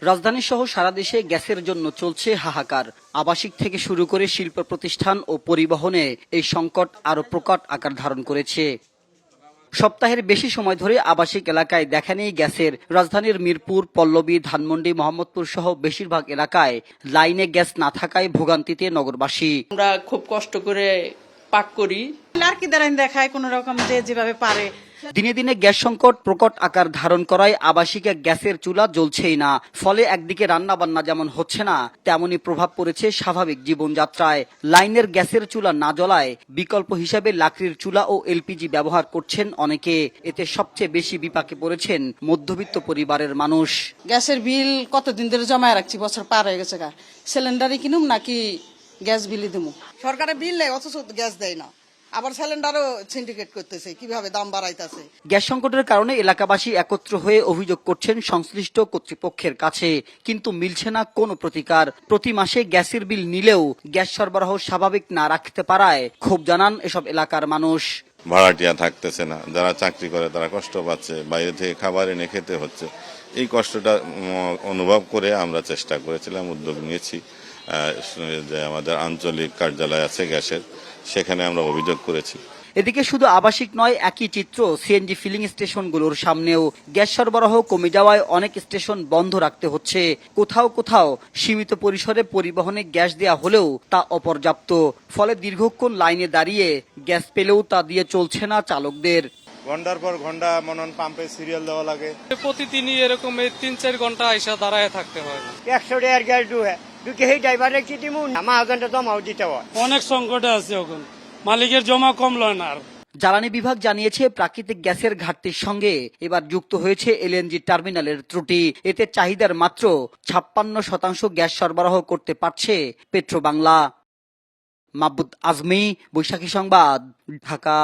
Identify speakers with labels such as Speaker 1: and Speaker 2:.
Speaker 1: রাজধানী সহ সারা দেশে গ্যাসের জন্য চলছে হাহাকার। আবাসিক থেকে শুরু করে শিল্প প্রতিষ্ঠান ও পরিবহনে এই সংকট আরো প্রকট আকার ধারণ করেছে। সপ্তাহের বেশি সময় ধরে আবাসিক এলাকায় দেখা নেই গ্যাসের। রাজধানীর মিরপুর, পল্লবী, ধানমন্ডি, মোহাম্মদপুর সহ বেশিরভাগ এলাকায় লাইনে গ্যাস না থাকায় ভোগান্তিতে নগরবাসী।
Speaker 2: আমরা খুব কষ্ট করে পাক করি,
Speaker 3: আর কি দ্বারা দেখায় কোন রকম যে যেভাবে পারে।
Speaker 1: দিনে দিনে গ্যাস সংকট প্রকট আকার ধারণ করায় আবাসিকে গ্যাসের চুলা জ্বলছেই না। ফলে একদিকে রান্না বান্না যেমন হচ্ছে না, তেমনই প্রভাব পড়েছে স্বাভাবিক জীবনযাত্রায়। লাইনের গ্যাসের চুলা না জ্বলায় বিকল্প হিসাবে লাকড়ির চুলা ও এলপিজি ব্যবহার করছেন অনেকে। এতে সবচেয়ে বেশি বিপাকে পড়েছেন মধ্যবিত্ত পরিবারের মানুষ।
Speaker 3: গ্যাসের বিল কতদিন ধরে জমায় রাখছি, বছর পার হয়ে গেছে। সিলিন্ডারই কিনুম নাকি গ্যাস বিলই দেবো? সরকারের বিল নেই, অথচ গ্যাস দেয় না। আবার সিলিন্ডারও সিন্ডিকেট করতেছে, কিভাবে দাম বাড়াইতেছে।
Speaker 1: গ্যাস সংকটের কারণে এলাকাবাসী একত্র হয়ে অভিযোগ করছেন সংশ্লিষ্ট কর্তৃপক্ষের কাছে, কিন্তু মিলছে না কোনো প্রতিকার। প্রতি মাসে গ্যাসের বিল নিলেও গ্যাস সরবরাহ স্বাভাবিক না রাখতে পারায় ক্ষোভ জানান এসব এলাকার মানুষ।
Speaker 4: ভাড়াটিয়া থাকতেছে না, যারা চাকরি করে তারা কষ্ট পাচ্ছে, বাইরে থেকে খাবার এনে খেতে হচ্ছে। এই কষ্টটা অনুভব করে আমরা চেষ্টা করেছিলাম, উদ্যোগ নিয়েছি যে আমাদের আঞ্চলিক কার্যালয় আছে গ্যাসের, সেখানে আমরা অভিযোগ করেছি।
Speaker 1: এদিকে শুধু আবাসিক নয়, একই চিত্র সিএনজি ফিলিং স্টেশনগুলোর সামনেও। গ্যাস সরবরাহ কমে যাওয়ায় অনেক স্টেশন বন্ধ রাখতে হচ্ছে। কোথাও কোথাও সীমিত পরিসরে পরিবহনে গ্যাস দেয়া হলেও তা অপর্যাপ্ত। ফলে দীর্ঘক্ষণ লাইনে দাঁড়িয়ে গ্যাস পেলেও তা দিয়ে চলছে না চালকদের।
Speaker 5: ঘন্টার পর ঘন্টা মনন পাম্পে সিরিয়াল দেওয়া লাগে।
Speaker 6: প্রতিদিনই এরকম 3-4 ঘন্টা আইসা দাঁড়ায় থাকতে হয়।
Speaker 7: 100 টাকার গ্যাস ঢুকে সেই ড্রাইভারে কি দিমু, মহাজনটা জমাও দিতে হয়।
Speaker 6: অনেক সংকটে আছে এখন, মালিকের জমা কম লয় না।
Speaker 1: জ্বালানি বিভাগ জানিয়েছে প্রাকৃতিক গ্যাসের ঘাটতির সঙ্গে এবার যুক্ত হয়েছে এলএনজি টার্মিনালের ত্রুটি। এতে চাহিদার মাত্র 56% গ্যাস সরবরাহ করতে পারছে পেট্রোবাংলা। মাহবুব আজমি, বৈশাখী সংবাদ, ঢাকা।